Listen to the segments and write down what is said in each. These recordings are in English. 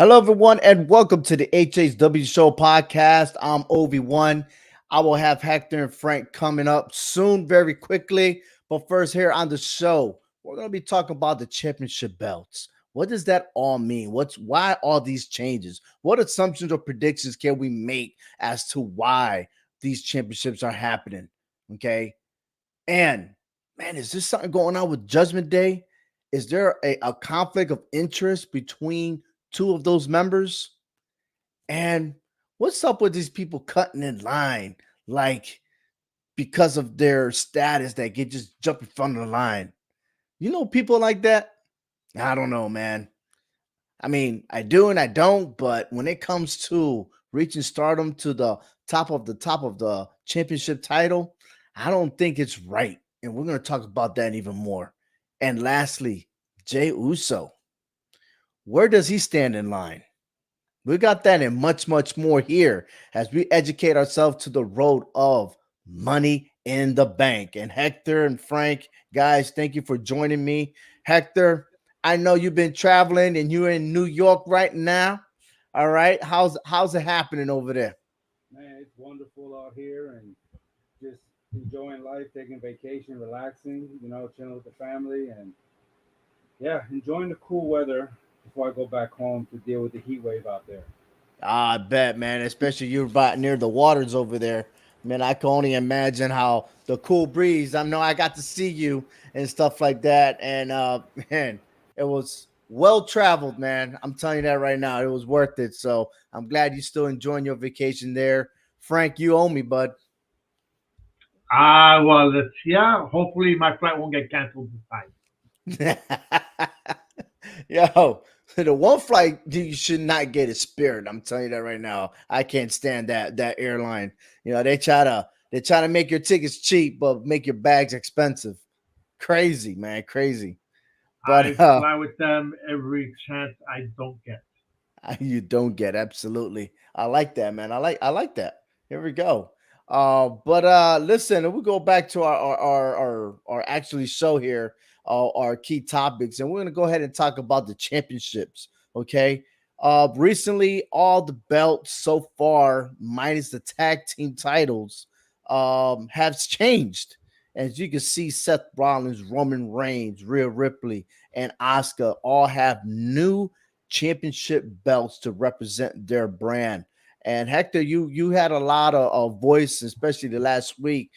Hello, everyone, and welcome to the HHW Show podcast. I'm Obi-Wan. I will have Hector and Frank coming up soon, very quickly. But first, here on the show, we're going to be talking about the championship belts. What does that all mean? Why all these changes? What assumptions or predictions can we make as to why these championships are happening? Okay. And man, is there something going on with Judgment Day? Is there a conflict of interest between two of those members? And what's up with these people cutting in line, like because of their status that get just jump in front of the line? You know, people like that? I don't know, man. I mean, I do and I don't, but when it comes to reaching stardom to the top of the championship title, I don't think it's right. And we're going to talk about that even more. And lastly, Jey Uso. Where does he stand in line? We got that and much, much more here as we educate ourselves to the road of money in the bank. And Hector and Frank, guys, thank you for joining me. Hector, I know you've been traveling and you're in New York right now. All right. How's it happening over there? Man, it's wonderful out here and just enjoying life, taking vacation, relaxing, chilling with the family and yeah, enjoying the cool weather before I go back home to deal with the heat wave out there. I bet, man, especially you're right near the waters over there. Man, I can only imagine how the cool breeze. I know I got to see you and stuff like that. And man, it was well traveled, man. I'm telling you that right now. It was worth it. So I'm glad you still enjoying your vacation there. Frank, you owe me, bud. Well, yeah. Hopefully, my flight won't get canceled this time. Yo, the one flight you should not get is Spirit. I'm telling you that right now. I can't stand that airline. You know, they try to make your tickets cheap, but make your bags expensive. Crazy, man, crazy. But I fly with them every chance I don't get. you don't get absolutely. I like that, man. I like that. Here we go. But listen, we go back to our actually show here, our key topics, and we're gonna go ahead and talk about the championships. Okay. Recently, all the belts so far, minus the tag team titles, have changed. As you can see, Seth Rollins, Roman Reigns, Rhea Ripley, and Asuka all have new championship belts to represent their brand. And Hector, you had a lot of voice, especially the last week,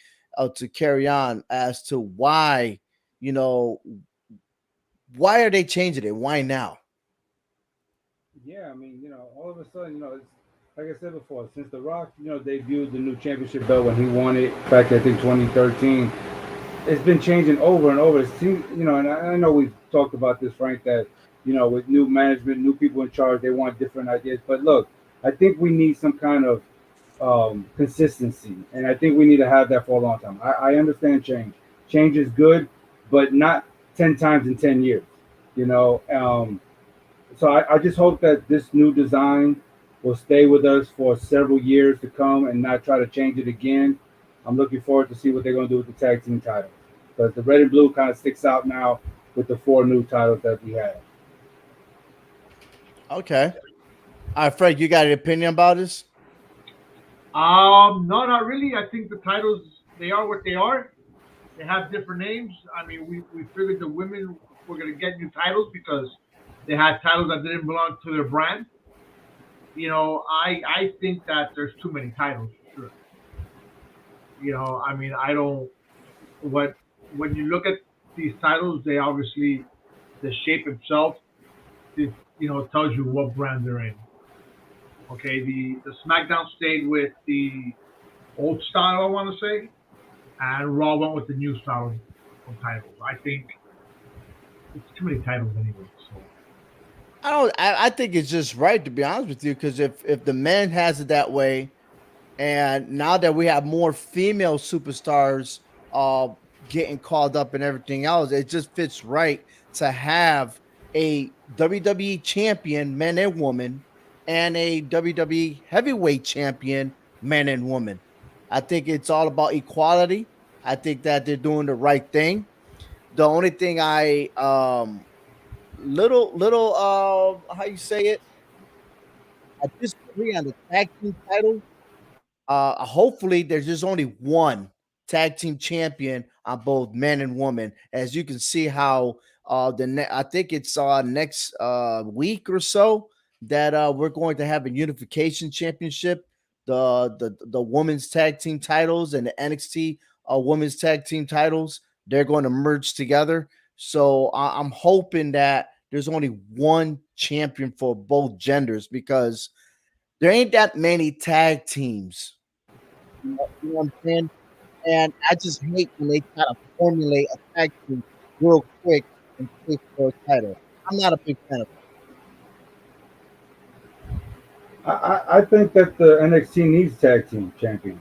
to carry on as to why, you know, why are they changing it? Why now? Yeah, I mean, all of a sudden, it's like I said before, since The Rock, debuted the new championship belt when he won it back I think 2013, it's been changing over and over. It seems, and I know we've talked about this, Frank, that with new management, new people in charge, they want different ideas. But look, I think we need some kind of consistency, and I think we need to have that for a long time. I understand change. Change is good, but not 10 times in 10 years. You know, so I just hope that this new design will stay with us for several years to come and not try to change it again. I'm looking forward to see what they're going to do with the tag team titles because the red and blue kind of sticks out now with the four new titles that we have. Okay. All right, Frank, you got an opinion about this? No, not really. I think the titles they are what they are. They have different names. I mean, we figured the women were gonna get new titles because they had titles that didn't belong to their brand. I think that there's too many titles for sure. I mean, I don't what when you look at these titles, they obviously the shape itself, tells you what brand they're in. Okay, the SmackDown stayed with the old style, I want to say, and Raw went with the new style of titles. I think it's too many titles anyway. So I don't. I think it's just right to be honest with you, because if the man has it that way, and now that we have more female superstars uh getting called up and everything else, it just fits right to have a WWE champion, man and woman, and a WWE heavyweight champion, man and woman. I think it's all about equality. I think that they're doing the right thing. The only thing I little how you say it? I disagree on the tag team title. Hopefully, there's just only one tag team champion on both men and women. As you can see, how I think it's next week or so that we're going to have a unification championship, the women's tag team titles and the NXT women's tag team titles. They're going to merge together. So I'm hoping that there's only one champion for both genders because there ain't that many tag teams. You know what I'm saying? And I just hate when they try to formulate a tag team real quick and push for a title. I'm not a big fan of I think that the NXT needs tag team champions.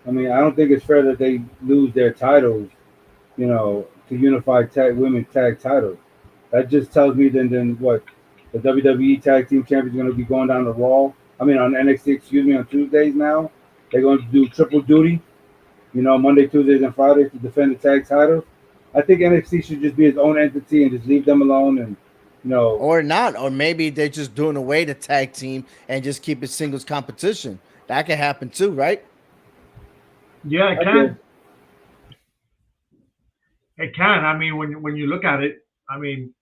I mean, I don't think it's fair that they lose their titles, to unified tag women's tag titles. That just tells me then what the WWE tag team champions are going to be going down the Raw. I mean, on NXT, excuse me, on Tuesdays now. They're going to do triple duty, Monday, Tuesdays, and Fridays to defend the tag titles. I think NXT should just be its own entity and just leave them alone and, you know, or not, or maybe they're just doing away the tag team and just keep it singles competition. That can happen too, right? Yeah, it I guess. can. It can. I mean, when you look at it, I mean,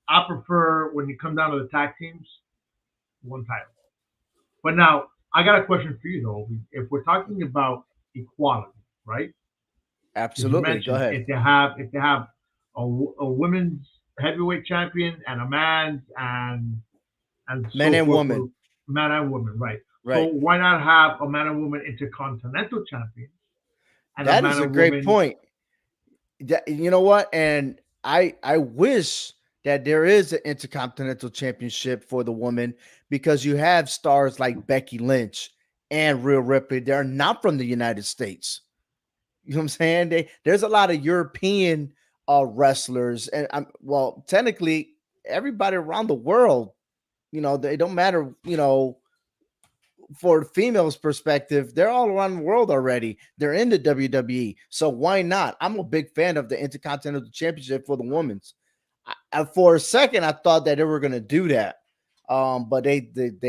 I prefer when you come down to the tag teams, one title. But now I got a question for you though. If we're talking about equality, right? Because you Absolutely. Go mentioned ahead. if they have a women's heavyweight champion and a man's and Men so and forth for women. man and woman, right? So Right. why not have a man and woman intercontinental champion and a That man is a and great woman? point. You know what? And I wish that there is an intercontinental championship for the woman because you have stars like Becky Lynch and Rhea Ripley. They're not from the United States. You know what I'm saying? There's a lot of European wrestlers, and well, technically everybody around the world. They don't matter. For the females' perspective, they're all around the world already. They're in the WWE, so why not? I'm a big fan of the Intercontinental Championship for the women's. For a second, I thought that they were going to do that, but they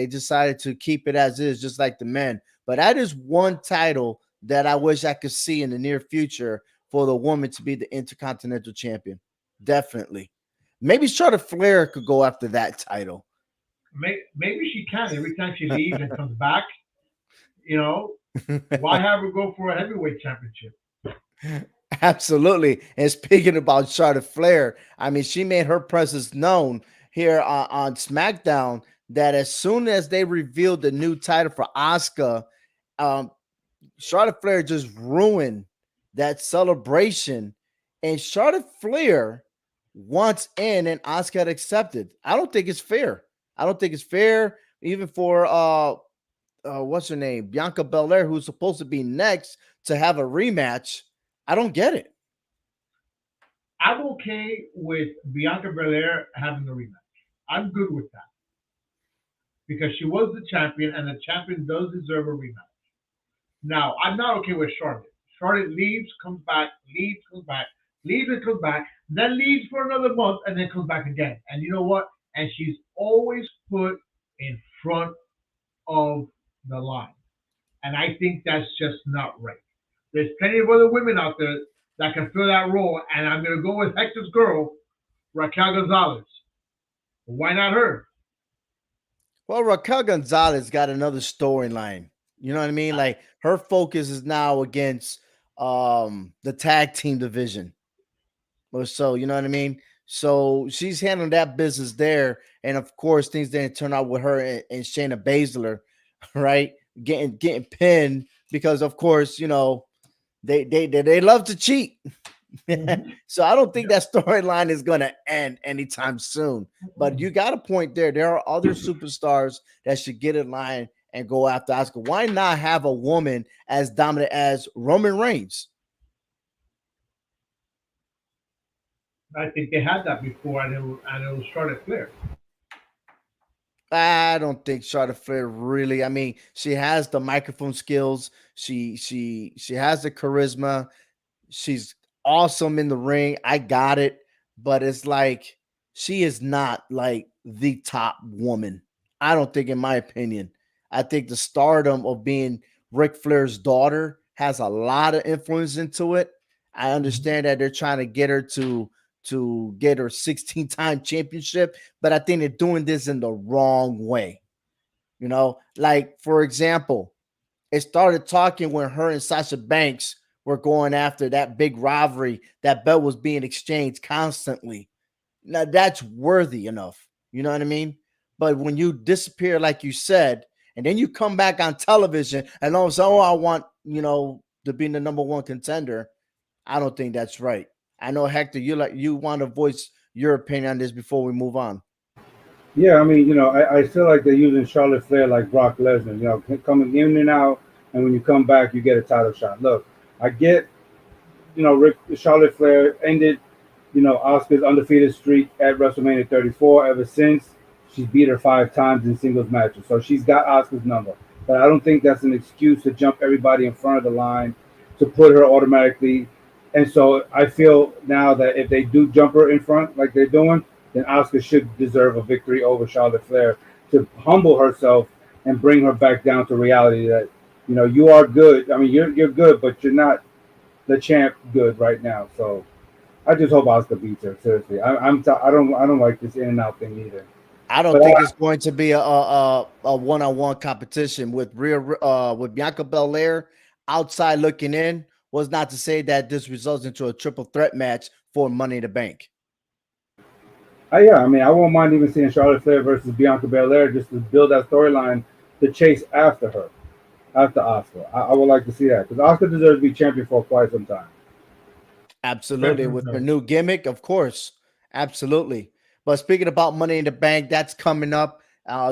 decided to keep it as is, just like the men. But that is one title that I wish I could see in the near future for the woman to be the Intercontinental Champion. Definitely, maybe Charlotte Flair could go after that title. Maybe she can every time she leaves and comes back. You know, why have her go for a heavyweight championship? Absolutely. And speaking about Charlotte Flair, I mean, she made her presence known here on SmackDown that as soon as they revealed the new title for Asuka, um, Charlotte Flair just ruined that celebration. And Charlotte Flair wants in, and Asuka had accepted. I don't think it's fair. I don't think it's fair, even for what's her name, Bianca Belair, who's supposed to be next to have a rematch. I don't get it. I'm okay with Bianca Belair having a rematch. I'm good with that because she was the champion, and the champion does deserve a rematch. Now, I'm not okay with Charlotte. Charlotte leaves, comes back, leaves, comes back, leaves and comes back, then leaves for another month, and then comes back again. And you know what? And she's always put in front of the line. And I think that's just not right. There's plenty of other women out there that can fill that role, and I'm going to go with Hector's girl, Raquel Gonzalez. Why not her? Well, Raquel Gonzalez got another storyline. You know what I mean? Like her focus is now against the tag team division. Or so, you know what I mean? So she's handling that business there. And of course, things didn't turn out with her and Shayna Baszler, right? Getting pinned because of course, they love to cheat. Mm-hmm. So I don't think Yep. that storyline is going to end anytime soon. But you got a point there. There are other superstars that should get in line and go after Oscar. Why not have a woman as dominant as Roman Reigns? I think they had that before, and it was Charlotte Flair. I don't think Charlotte Flair really. I mean, she has the microphone skills. She has the charisma. She's awesome in the ring. I got it, but it's like she is not like the top woman. I don't think, in my opinion, I think the stardom of being Ric Flair's daughter has a lot of influence into it. I Mhm. understand that they're trying to get her to get her 16-time championship, but I think they're doing this in the wrong way. Like for example, it started talking when her and Sasha Banks were going after that big rivalry. That belt was being exchanged constantly. Now that's worthy enough. You know what I mean? But when you disappear, like you said, and then you come back on television and all of a sudden, oh, I want, to be the number one contender. I don't think that's right. I know, Hector, you want to voice your opinion on this before we move on. Yeah, I mean, I feel like they're using Charlotte Flair like Brock Lesnar. Coming in and out, and when you come back, you get a title shot. Look, I get, Charlotte Flair ended, Oscar's undefeated streak at WrestleMania 34. Ever since, she's beat her 5 times in singles matches, so she's got Oscar's number. But I don't think that's an excuse to jump everybody in front of the line to put her automatically. And so I feel now that if they do jump her in front like they're doing, then Oscar should deserve a victory over Charlotte Flair to humble herself and bring her back down to reality that you are good. I mean, you're good, but you're not the champ good right now. So I just hope Oscar beats her. Seriously, I don't like this in and out thing either. I don't But think it's going to be a one-on-one competition with Bianca Belair outside looking in. Was not to say that this results into a triple threat match for Money in the Bank. yeah, I mean, I won't mind even seeing Charlotte Flair versus Bianca Belair just to build that storyline to chase after her, after Oscar. I would like to see that because Oscar deserves to be champion for quite some time. Absolutely. Definitely With her does. new gimmick, of course. Absolutely. But speaking about Money in the Bank, that's coming up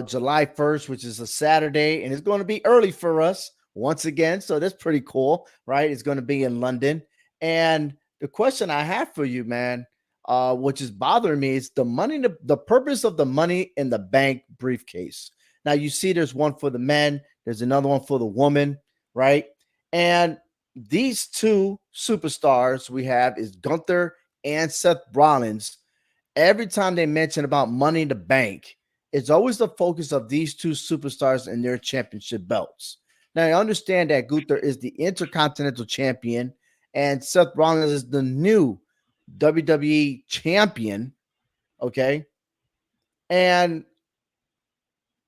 July 1st, which is a Saturday, and it's going to be early for us once again. So that's pretty cool, right? It's going to be in London. And the question I have for you, man, which is bothering me, is the purpose of the Money in the Bank briefcase. Now you see there's one for the men, there's another one for the woman, right? And these two superstars we have is Gunther and Seth Rollins. Every time they mention about Money in the Bank, it's always the focus of these two superstars and their championship belts. Now, I understand that Gunther is the Intercontinental Champion and Seth Rollins is the new WWE Champion. Okay. And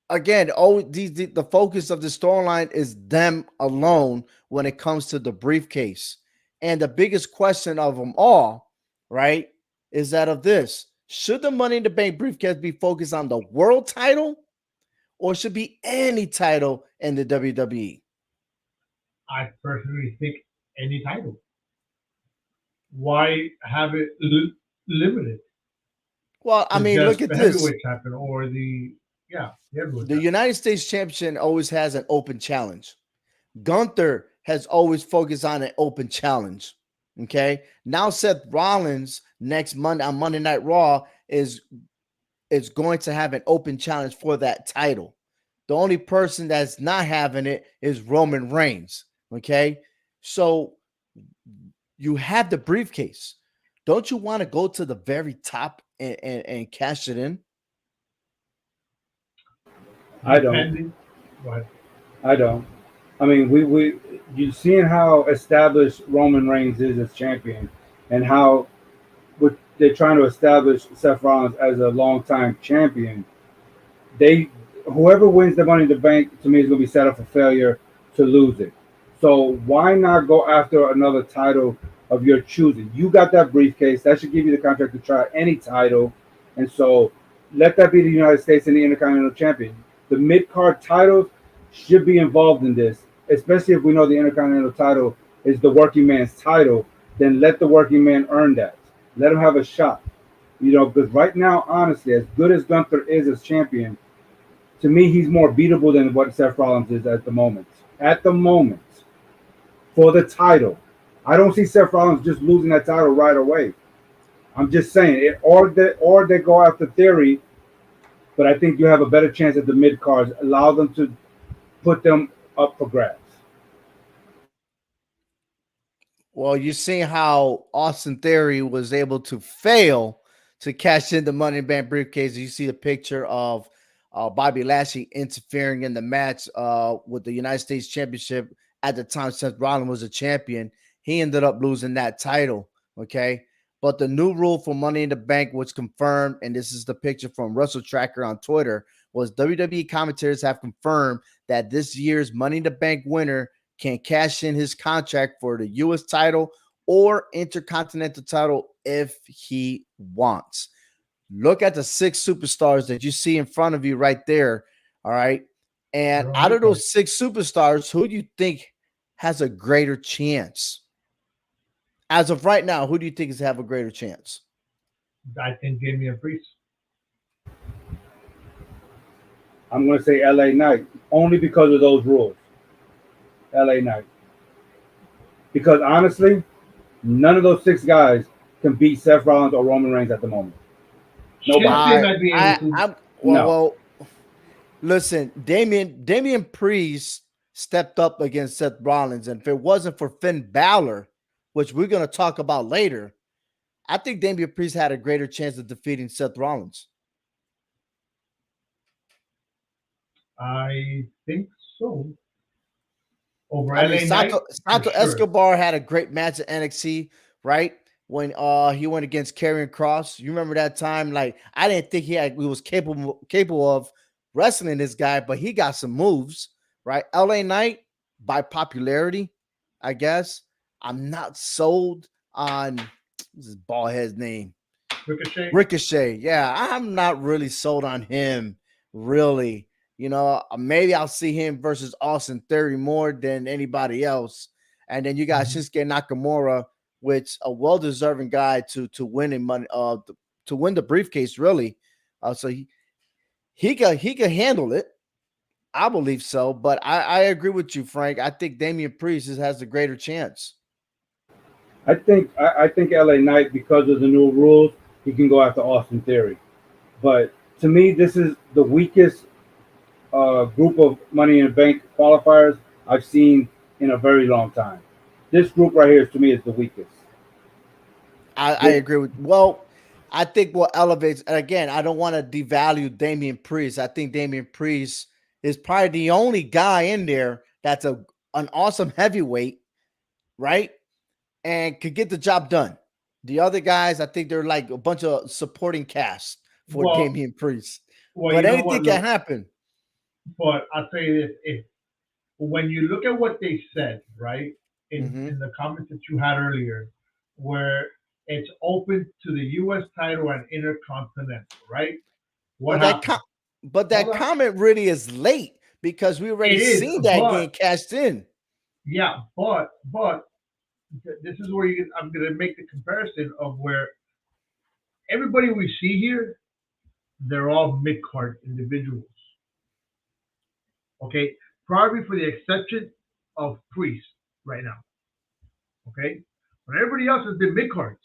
again, the focus of the storyline is them alone when it comes to the briefcase. And the biggest question of them all, right, is that of this: should the Money in the Bank briefcase be focused on the world title, or should be any title in the WWE? I personally think any title. Why have it limited Well, I to mean, just look at the this. heavyweight champion or the heavyweight The champion? United States champion always has an open challenge. Gunther has always focused on an open challenge. Okay. Now Seth Rollins next Monday on Monday Night Raw is going to have an open challenge for that title. The only person that's not having it is Roman Reigns. Okay. So you have the briefcase. Don't you want to go to the very top and cash it in? I don't. Depending, but I don't. I mean, we you seeing how established Roman Reigns is as champion, and how they're trying to establish Seth Rollins as a longtime champion. They Whoever wins the Money in the Bank to me is going to be set up for failure to lose it. So why not go after another title of your choosing? You got that briefcase that should give you the contract to try any title, and so let that be the United States and the Intercontinental Champion. The mid card titles should be involved in this, especially if we know the Intercontinental title is the working man's title. Then let the working man earn that. Let him have a shot. Because right now, honestly, as good as Gunther is as champion, to me, he's more beatable than what Seth Rollins is at the moment. At the moment, for the title, I don't see Seth Rollins just losing that title right away. I'm just saying it, or they go after Theory, but I think you have a better chance at the mid cards. Allow them to put them up for grabs. Well, you see how Austin Theory was able to fail to cash in the Money in the Bank briefcase. You see the picture of Bobby Lashley interfering in the match with the United States Championship at the time Seth Rollins was a champion. He ended up losing that title, okay? But the new rule for Money in the Bank was confirmed, and this is the picture from Russell Tracker on Twitter, was WWE commentators have confirmed that this year's Money in the Bank winner can cash in his contract for the U.S. title or Intercontinental title if he wants. Look at the 6 superstars that you see in front of you right there. All right. And out of those 6 superstars, who do you think has a greater chance? As of right now, who do you think is have a greater chance? I think Damian Priest. I'm going to say LA Knight only because of those rules. LA Knight. Because honestly, none of those 6 guys can beat Seth Rollins or Roman Reigns at the moment. Nobody might be able to. Well, listen, Damian Priest stepped up against Seth Rollins, and if it wasn't for Finn Balor, which we're going to talk about later, I think Damian Priest had a greater chance of defeating Seth Rollins. I think so. Over LA Knight, Santo Escobar had a great match at NXT, right? When he went against Karrion Kross. You remember that time? Like, I didn't think he was capable of wrestling this guy, but he got some moves, right? LA Knight, by popularity, I guess. I'm not sold on what's his bald head's name? Ricochet. Yeah, I'm not really sold on him, really. You know, maybe I'll see him versus Austin Theory more than anybody else. And then you got Shinsuke Nakamura, which a well-deserving guy to win in money, to win the briefcase, really. So he can handle it. I believe so. But I agree with you, Frank. I think Damian Priest has a greater chance. I think LA Knight, because of the new rules, he can go after Austin Theory. But to me, this is the weakest group of Money in the Bank qualifiers I've seen in a very long time. This group right here, to me, is the weakest. I agree with. Well, I think what elevates, and again, I don't want to devalue Damian Priest. I think Damian Priest is probably the only guy in there that's an awesome heavyweight, right? And could get the job done. The other guys, I think they're like a bunch of supporting cast for Damian Priest. But anything can happen. But I'll tell you this: if when you look at what they said, right, in the comments that you had earlier, where it's open to the U.S. title and Intercontinental, right? That comment really is late because we already seen that getting cashed in. Yeah, but this is where I'm going to make the comparison of where everybody we see here, they're all mid-card individuals. Okay, probably for the exception of Priest right now. Okay, but everybody else has been mid-cards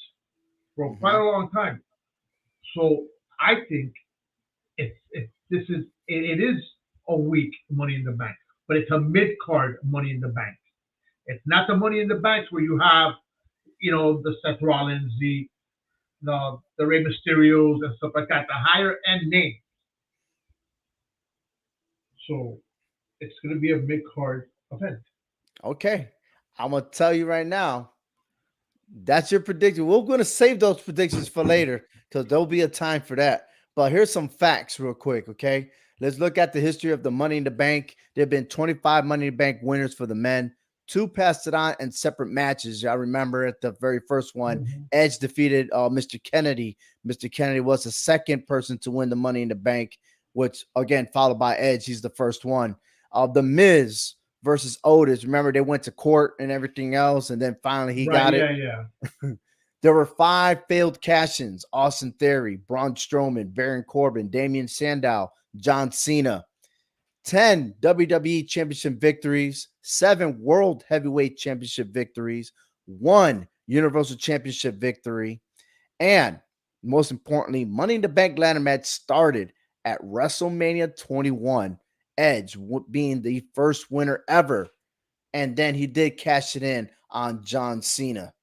for quite a long time. So I think it is a weak Money in the Bank, but it's a mid-card Money in the Bank. It's not the Money in the Banks where you have, the Seth Rollins, the Rey Mysterios and stuff like that, the higher end names. So it's going to be a mid-card event. Okay, I'm gonna tell you right now. That's your prediction. We're going to save those predictions for later because there'll be a time for that. But here's some facts real quick, okay? Let's look at the history of the Money in the Bank. There have been 25 Money in the Bank winners for the men. 2 passed it on in separate matches. I remember at the very first one, Edge defeated Mr. Kennedy. Mr. Kennedy was the second person to win the Money in the Bank, which, again, followed by Edge. He's the first one. The Miz versus Otis. Remember, they went to court and everything else, and then finally he got it. Yeah. There were 5 failed cash-ins: Austin Theory, Braun Strowman, Baron Corbin, Damian Sandow, John Cena. 10 WWE Championship victories, 7 World Heavyweight Championship victories, 1 Universal Championship victory, and most importantly, Money in the Bank ladder match started at WrestleMania 21. Edge being the first winner ever, and then he did cash it in on John Cena.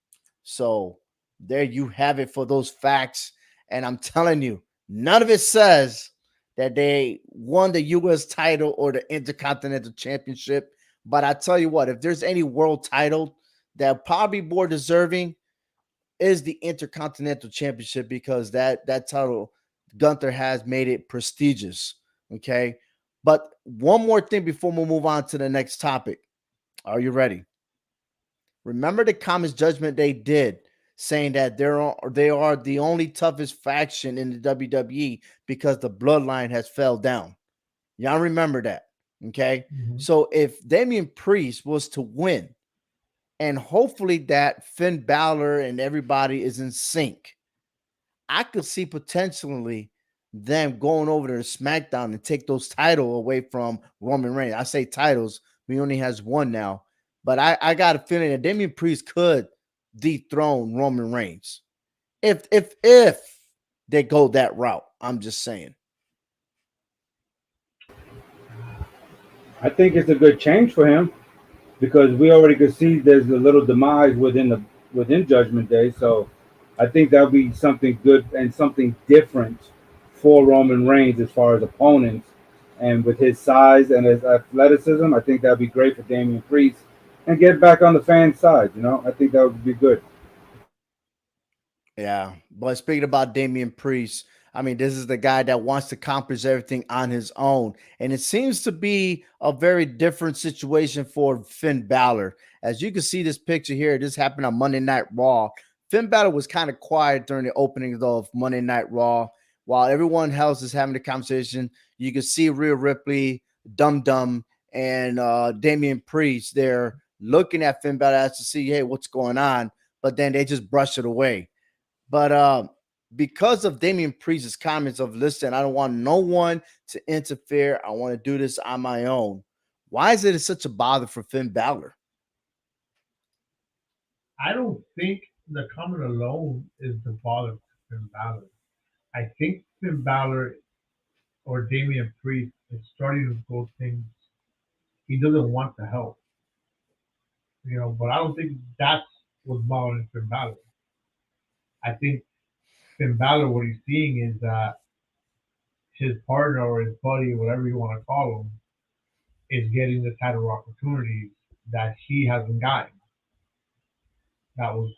So there you have it for those facts, and I'm telling you, none of it says that they won the U.S. title or the Intercontinental Championship. But I tell you what, if there's any world title that probably more deserving is the Intercontinental Championship, because that title Gunther has made it prestigious. Okay. But one more thing before we move on to the next topic. Are you ready? Remember the comments judgment they did saying that they are the only toughest faction in the WWE because the bloodline has fell down. Y'all remember that. Okay. Mhm. So if Damian Priest was to win, and hopefully that Finn Balor and everybody is in sync, I could see potentially them going over to SmackDown and take those titles away from Roman Reigns. I say titles, he only has one now. But I got a feeling that Damian Priest could dethrone Roman Reigns. If they go that route. I'm just saying. I think it's a good change for him because we already could see there's a little demise within Judgment Day. So I think that'll be something good and something different for Roman Reigns as far as opponents. And with his size and his athleticism, I think that'd be great for Damian Priest and get back on the fan side. I think that would be good. Yeah. But speaking about Damian Priest, I mean, this is the guy that wants to accomplish everything on his own. And it seems to be a very different situation for Finn Balor. As you can see this picture here, this happened on Monday Night Raw. Finn Balor was kind of quiet during the opening of Monday Night Raw. While everyone else is having the conversation, you can see Rhea Ripley, Dum Dum, and Damian Priest there looking at Finn Balor to see, hey, what's going on? But then they just brush it away. But because of Damian Priest's comments of, listen, I don't want no one to interfere. I want to do this on my own. Why is it such a bother for Finn Balor? I don't think the comment alone is the bother for Finn Balor. I think Finn Balor or Damian Priest is starting to go things he doesn't want to help. But I don't think that's what's bothering Finn Balor. I think Finn Balor, what he's seeing is that his partner or his buddy, whatever you want to call him, is getting the title opportunities that he hasn't gotten. That was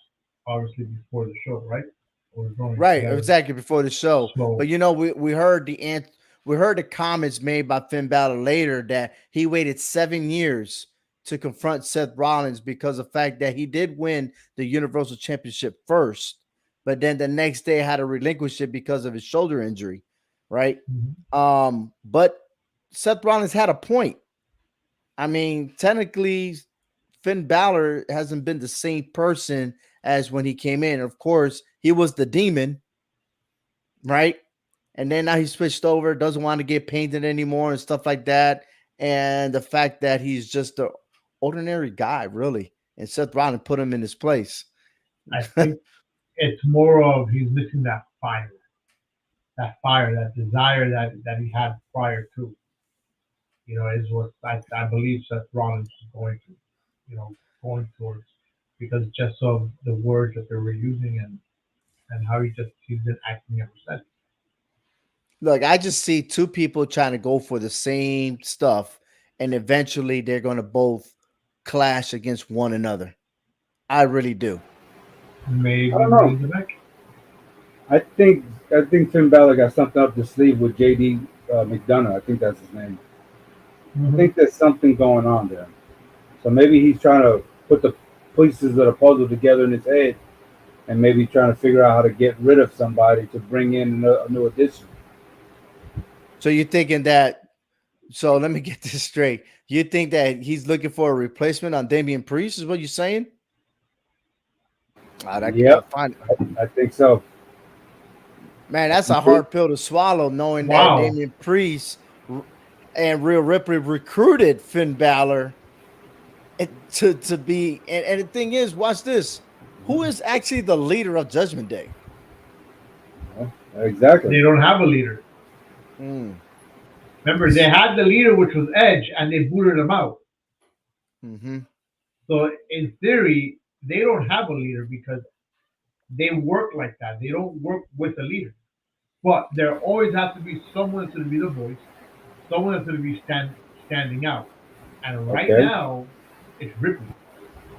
obviously before the show, right? Or going Right, together. exactly before the show. So But we heard we heard the comments made by Finn Balor later that he waited 7 years to confront Seth Rollins because of the fact that he did win the Universal Championship first, but then the next day had to relinquish it because of his shoulder injury, right? mhm. But Seth Rollins had a point. I mean, technically, Finn Balor hasn't been the same person as when he came in. Of course, he was the demon, right? And then now he switched over, doesn't want to get painted anymore and stuff like that. And the fact that he's just an ordinary guy, really. And Seth Rollins put him in his place. I think it's more of he's missing that fire, that desire that he had prior to. Is what I believe Seth Rollins is going towards because just of the words that they were using and how he's been acting ever since. Look, I just see two people trying to go for the same stuff, and eventually they're going to both clash against one another. I really do. I Maybe don't Money know. in the Bank. I think Finn Balor got something up the sleeve with JD McDonough. I think that's his name. I Mm-hmm. think there's something going on there. So maybe he's trying to put the pieces of the puzzle together in his head, and maybe trying to figure out how to get rid of somebody to bring in a new addition. So you're thinking that, so let me get this straight. You think that he's looking for a replacement on Damian Priest, is what you're saying? Yep, Fine. I think so. Man, that's a hard pill to swallow, knowing that Wow. Damian Priest and Rhea Ripley recruited Finn Balor to be. And the thing is, watch this. Who is actually the leader of Judgment Day? Exactly. They don't have a leader. Mm. Remember, they had the leader, which was Edge, and they booted him out. Mm-hmm. So in theory, they don't have a leader because they work like that. They don't work with a leader. But there always has to be someone that's going to be the voice, someone that's going to be standing out. And right Okay. now, it's Ripley.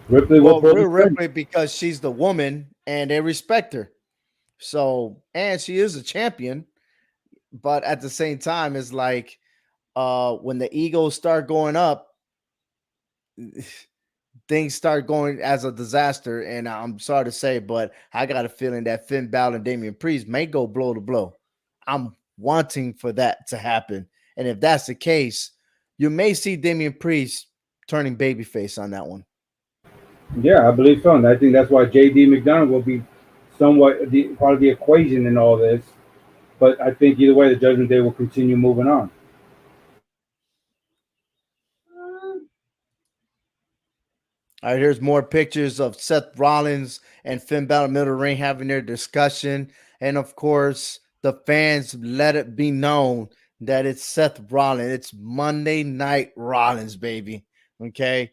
Ripley will Well, pull the Rhea string. Ripley because she's the woman and they respect her. So, and she is a champion, but at the same time, it's like when the egos start going up, things start going as a disaster. And I'm sorry to say, but I got a feeling that Finn Balor and Damian Priest may go blow to blow. I'm wanting for that to happen. And if that's the case, you may see Damian Priest turning babyface on that one. Yeah, I believe so, and I think that's why J.D. McDonough will be somewhat part of the equation in all this. But I think either way, the Judgment Day will continue moving on. All right, here's more pictures of Seth Rollins and Finn Balor middle ring having their discussion. And of course, the fans let it be known that it's Seth Rollins. It's Monday Night Rollins, baby. Okay.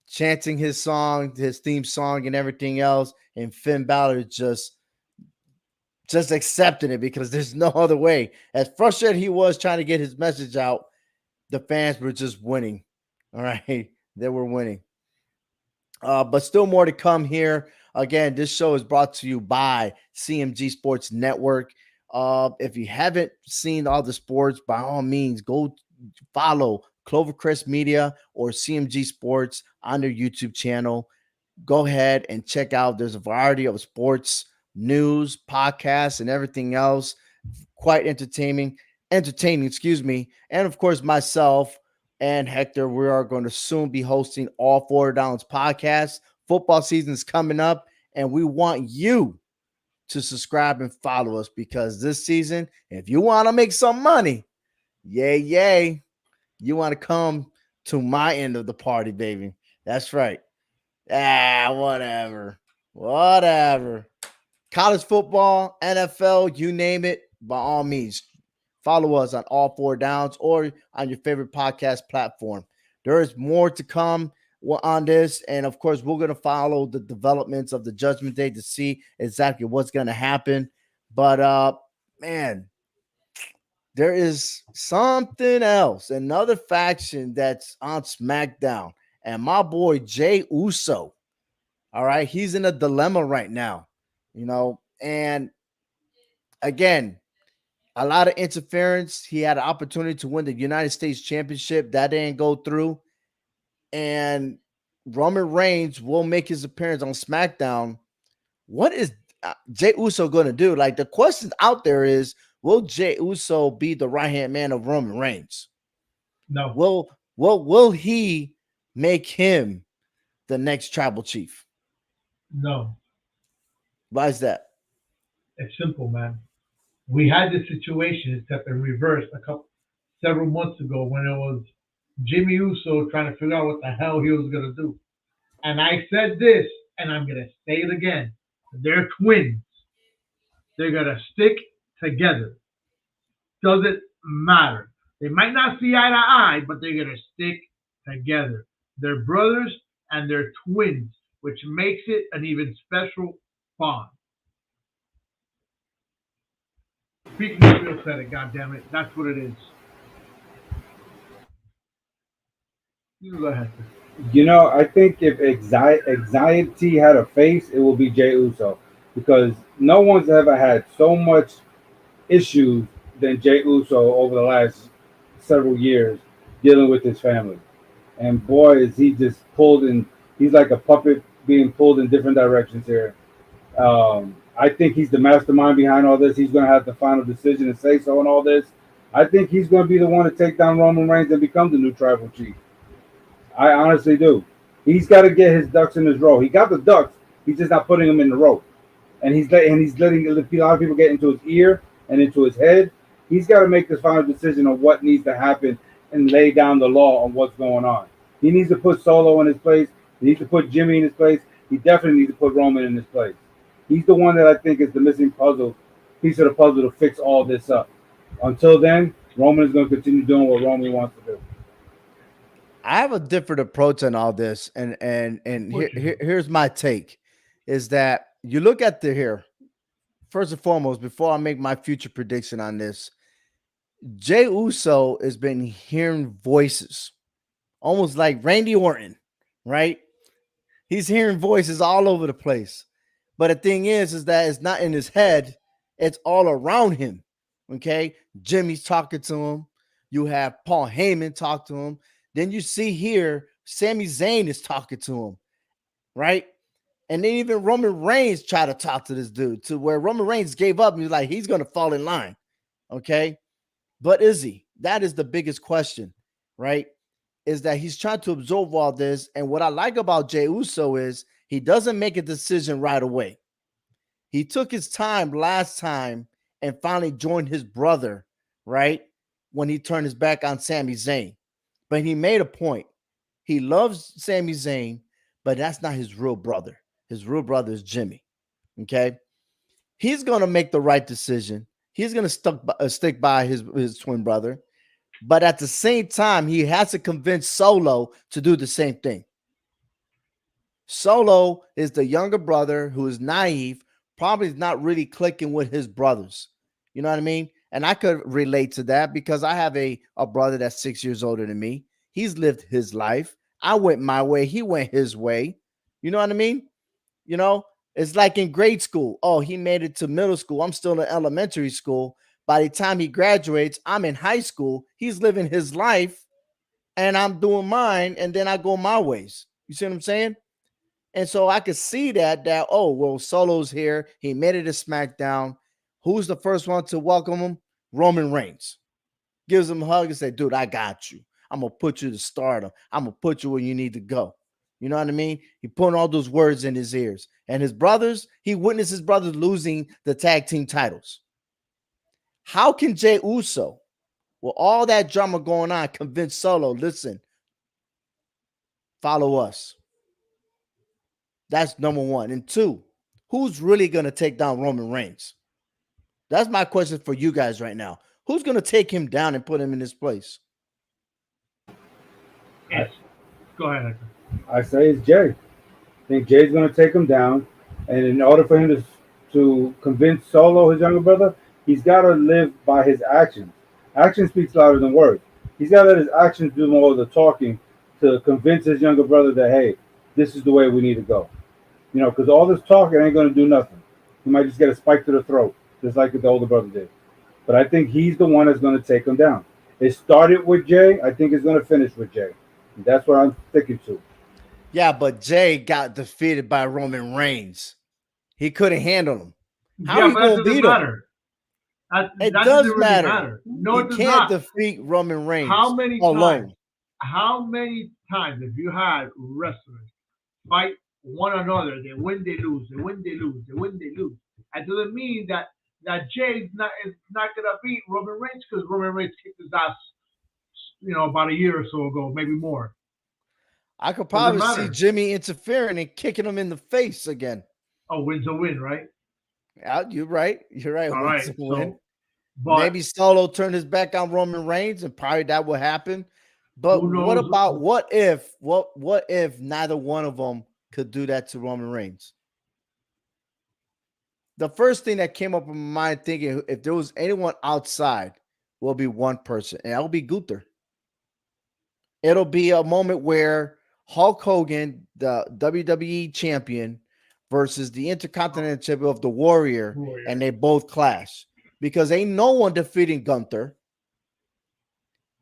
Chanting his song, his theme song, and everything else. And Finn Balor just accepting it because there's no other way. As frustrated he was trying to get his message out, the fans were just winning. All right. They were winning. But still more to come here. Again, this show is brought to you by CMG Sports Network. If you haven't seen all the sports, by all means, go follow Clovercrest Media or CMG Sports on their YouTube channel. Go ahead and check out. There's a variety of sports news, podcasts, and everything else. Quite entertaining, excuse me. And of course, myself and Hector, we are going to soon be hosting all Four Downs podcasts. Football season is coming up, and we want you to subscribe and follow us because this season, if you want to make some money, yay, you want to come to my end of the party, baby. That's right. Whatever. Whatever. College football, NFL, you name it, by all means, follow us on all Four Downs or on your favorite podcast platform. There is more to come on this. And of course, we're going to follow the developments of the Judgment Day to see exactly what's going to happen. But, man, there is something else, another faction that's on SmackDown. And my boy, Jey Uso, all right, he's in a dilemma right now, and again, a lot of interference. He had an opportunity to win the United States Championship. That didn't go through. And Roman Reigns will make his appearance on SmackDown. What is Jey Uso going to do? Like, the question out there is, will Jey Uso be the right-hand man of Roman Reigns? No, Will he make him the next tribal chief? no. Why is that? It's simple, man. We had this situation, except in reverse, several months ago when it was Jimmy Uso trying to figure out what the hell he was gonna do. And I said this, and I'm gonna say it again. They're twins. They're gonna stick together. Doesn't matter. They might not see eye to eye, but they're gonna stick together. They're brothers and they're twins, which makes it an even special bond. Speaking of real said it, goddammit. That's what it is. You go ahead. I think if anxiety had a face, it will be Jey Uso, because no one's ever had so much issues than Jey Uso over the last several years dealing with his family. And boy, is he just pulled in. He's like a puppet being pulled in different directions here. I think he's the mastermind behind all this. He's going to have the final decision and say so in all this. I think he's going to be the one to take down Roman Reigns and become the new tribal chief. I honestly do. He's got to get his ducks in his row. He got the ducks. He's just not putting them in the row. And he's letting a lot of people get into his ear and into his head. He's got to make this final decision on what needs to happen and lay down the law on what's going on. He needs to put Solo in his place. He needs to put Jimmy in his place. He definitely needs to put Roman in his place. He's the one that I think is the missing piece of the puzzle to fix all this up. Until then, Roman is going to continue doing what Roman wants to do. I have a different approach on all this, and What you do? here's my take: is that you look at the here. First and foremost, before I make my future prediction on this, Jey Uso has been hearing voices, almost like Randy Orton, right? He's hearing voices all over the place. But the thing is that it's not in his head, it's all around him. Okay. Jimmy's talking to him. You have Paul Heyman talk to him. Then you see here, Sami Zayn is talking to him, right? And then even Roman Reigns tried to talk to this dude to where Roman Reigns gave up and he's like, he's going to fall in line. Okay. But is he? That is the biggest question, right? Is that he's trying to absorb all this. And what I like about Jey Uso is he doesn't make a decision right away. He took his time last time and finally joined his brother, right? When he turned his back on Sami Zayn. But he made a point. He loves Sami Zayn, but that's not his real brother. His real brother is Jimmy. Okay. He's going to make the right decision. He's going to stick by his twin brother. But at the same time, he has to convince Solo to do the same thing. Solo is the younger brother who is naive, probably not really clicking with his brothers. You know what I mean? And I could relate to that because I have a brother that's 6 years older than me. He's lived his life. I went my way. He went his way. You know what I mean? You know, it's like in grade school. Oh, he made it to middle school. I'm still in elementary school. By the time he graduates, I'm in high school. He's living his life and I'm doing mine. And then I go my ways. You see what I'm saying? And so I could see that, oh, well, Solo's here. He made it to SmackDown. Who's the first one to welcome him? Roman Reigns. Gives him a hug and say, dude, I got you. I'm going to put you to stardom. I'm going to put you where you need to go. You know what I mean? He putting all those words in his ears. And his brothers, he witnessed his brothers losing the tag team titles. How can Jey Uso, with all that drama going on, convince Solo, listen, follow us? That's number one. And two, who's really going to take down Roman Reigns? That's my question for you guys right now. Who's going to take him down and put him in his place? Yes. Go ahead, Hector. I say it's Jey. I think Jay's going to take him down, and in order for him to convince Solo, his younger brother, he's got to live by his actions. Action speaks louder than words. He's got to let his actions do more of the talking to convince his younger brother that, hey, this is the way we need to go. You know, because all this talking ain't going to do nothing. He might just get a spike to the throat, just like the older brother did. But I think he's the one that's going to take him down. It started with Jey. I think it's going to finish with Jey. And that's what I'm sticking to. Yeah, but Jey got defeated by Roman Reigns. He couldn't handle him. How yeah, he but gonna that doesn't beat matter. him? That It doesn't does really matter. No, He it does can't not. defeat Roman Reigns How many alone. times? How many times have you had wrestlers fight one another? They win, they lose. They win, they lose. They win, they lose. That doesn't mean that Jay's is not gonna beat Roman Reigns because Roman Reigns kicked his ass, about a year or so ago, maybe more. I could Doesn't probably see matter. Jimmy interfering and kicking him in the face again. A win's a win, right? Yeah, you're right. You're right. All Once right. a win. So, but Maybe Solo turned his back on Roman Reigns, and probably that will happen. But who what knows? about what if neither one of them could do that to Roman Reigns? The first thing that came up in my mind thinking if there was anyone outside, will be one person, and that'll be Gunther. It'll be a moment where Hulk Hogan, the WWE champion, versus the Intercontinental champion of the Warrior, and they both clash. Because ain't no one defeating Gunther.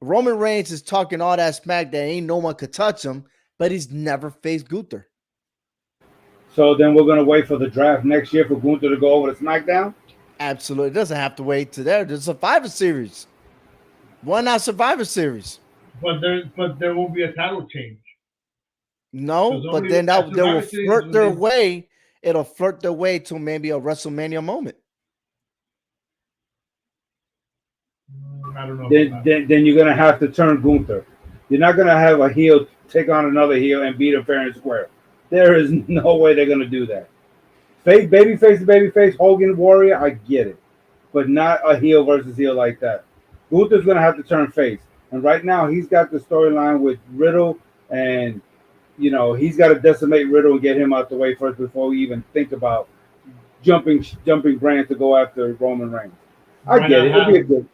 Roman Reigns is talking all that smack that ain't no one could touch him, but he's never faced Gunther. So then we're going to wait for the draft next year for Gunther to go over to SmackDown? Absolutely. It doesn't have to wait to there. There's Survivor Series. Why not Survivor Series? But there won't be a title change. No, but then they will flirt their way. It'll flirt their way to maybe a WrestleMania moment. I don't know. Then you're going to have to turn Gunther. You're not going to have a heel take on another heel and beat him fair and square. There is no way they're going to do that. Babyface to babyface, Hogan Warrior, I get it. But not a heel versus heel like that. Gunther's going to have to turn face. And right now, he's got the storyline with Riddle, and, he's got to decimate Riddle and get him out the way first before we even think about jumping brand to go after Roman Reigns. I Why get not it. It'll be a have? good.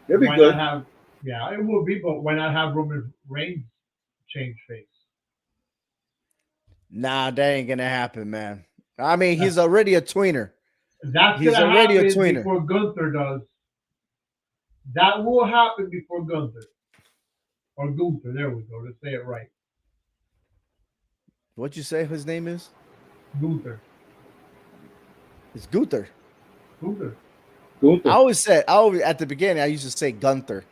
It'll be Why good. not have? Yeah, it will be. But why not have Roman Reigns change face? Nah, that ain't gonna happen, man. I mean, That's he's already a tweener. that's He's gonna already a happen tweener. before Gunther does. That will happen before Gunther or Gunther. There we go. Let's say it right. What'd you say his name is? Gunther. It's Gunther. Gunther. Gunther. I always at the beginning I used to say Gunther,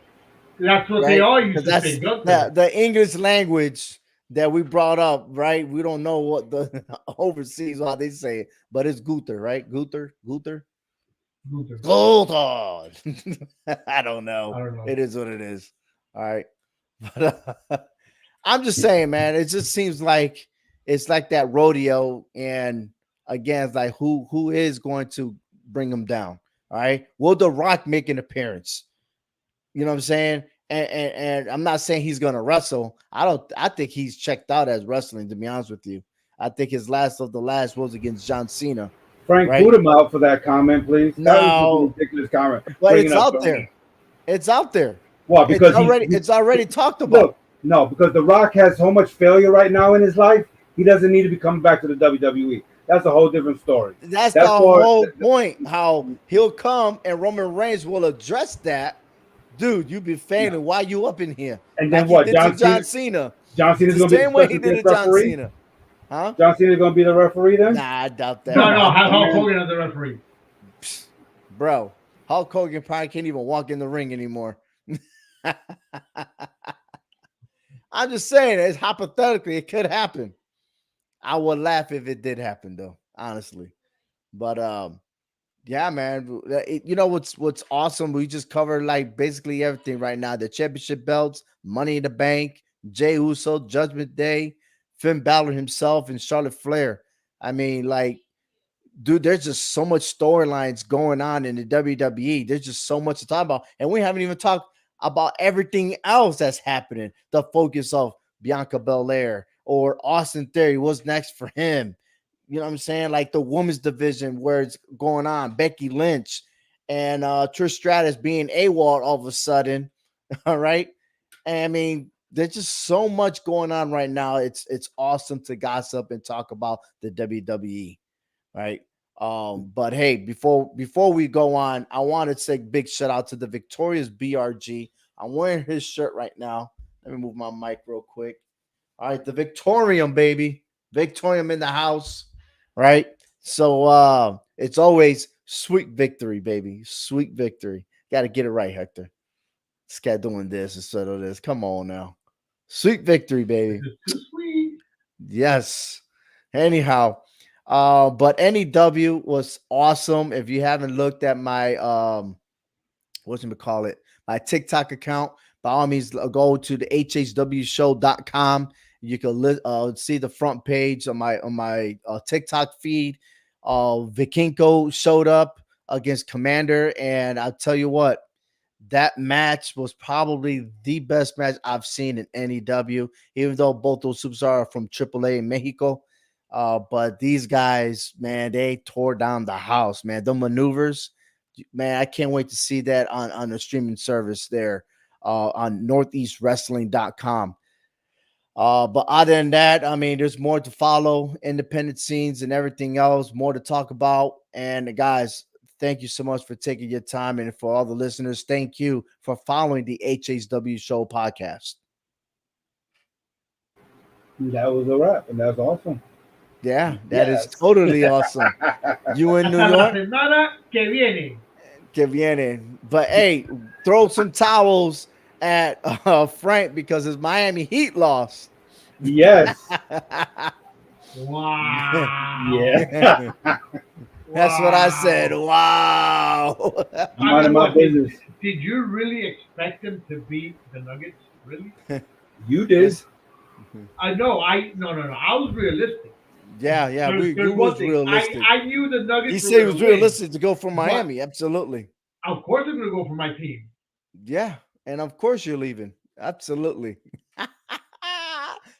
That's what they right? all used Because to that's say. Gunther. the English language that we brought up, right? We don't know what the overseas how they say it, but it's Gunther, right? Gunther. Gunther. Gold on. I don't know. I don't know. It is what it is. All right. But I'm just saying, man, it just seems like it's like that rodeo. And again, it's like who is going to bring him down? All right. Will The Rock make an appearance? You know what I'm saying? And I'm not saying he's gonna wrestle. I think he's checked out as wrestling, to be honest with you. I think his last of the last was against John Cena, Frank, right? boot him out for that comment, please. That was just a No, ridiculous comment. but Bringing it's up out Tony. there. It's out there. Well, because It's already talked about. look, no, because The Rock has so much failure right now in his life, he doesn't need to be coming back to the WWE. That's a whole different story. That's the whole point. How he'll come and Roman Reigns will address that. Dude, you've been failing. Why you up in here? And Like then what? he did to John Cena. John Cena's The going to be same way the he did to special John referee. Cena. Huh? John Cena's going to be the referee then? Nah, I doubt that. No, have on, Hulk man. Hogan as the referee. Bro, Hulk Hogan probably can't even walk in the ring anymore. I'm just saying, it's hypothetically, it could happen. I would laugh if it did happen, though, honestly. But yeah, man. You know what's awesome? We just covered like basically everything right now: the championship belts, Money in the Bank, Jey Uso, Judgment Day, Finn Balor himself, and Charlotte Flair. I mean, like, dude, there's just so much storylines going on in the WWE. There's just so much to talk about, and we haven't even talked about everything else that's happening. The focus of Bianca Belair or Austin Theory. What's next for him? You know what I'm saying? Like the women's division where it's going on, Becky Lynch and Trish Stratus being AWOL all of a sudden. All right. And I mean, there's just so much going on right now. It's awesome to gossip and talk about the WWE. Right. But hey, before we go on, I want to say big shout out to the Victorious BRG. I'm wearing his shirt right now. Let me move my mic real quick. All right, the Victorium, baby. Victorium in the house. Right. So it's always sweet victory, baby. Sweet victory. Got to get it right, Hector. This guy doing this instead of this. Come on now. Sweet victory, baby. It's too sweet. Yes. Anyhow, but NEW was awesome. If you haven't looked at my my TikTok account, by all means go to the hhwshow.com. You can see the front page on my TikTok feed. Vikingo showed up against Commander, and I'll tell you what, that match was probably the best match I've seen in NEW, even though both those superstars are from AAA in Mexico. But these guys, man, they tore down the house, man. The maneuvers, man, I can't wait to see that on the streaming service there on northeastwrestling.com. But other than that, I mean, there's more to follow, independent scenes and everything else, more to talk about. And guys, thank you so much for taking your time. And for all the listeners, thank you for following the HHW Show podcast. That was a wrap, and that's awesome. Yeah, that is totally awesome. You in New Hasta la York? semana que viene. Que viene. But hey, throw some towels at Frank because his Miami Heat lost. Yes. Wow. Yeah. That's what I said. Wow. I'm minding my business. Did you really expect them to beat the Nuggets? Really? You did. I know. No. I was realistic. Yeah. You was realistic. I knew the Nuggets. He said it was realistic to go for Miami. But absolutely. Of course, I'm going to go for my team. Yeah, and of course you're leaving. Absolutely.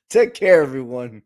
Take care, everyone.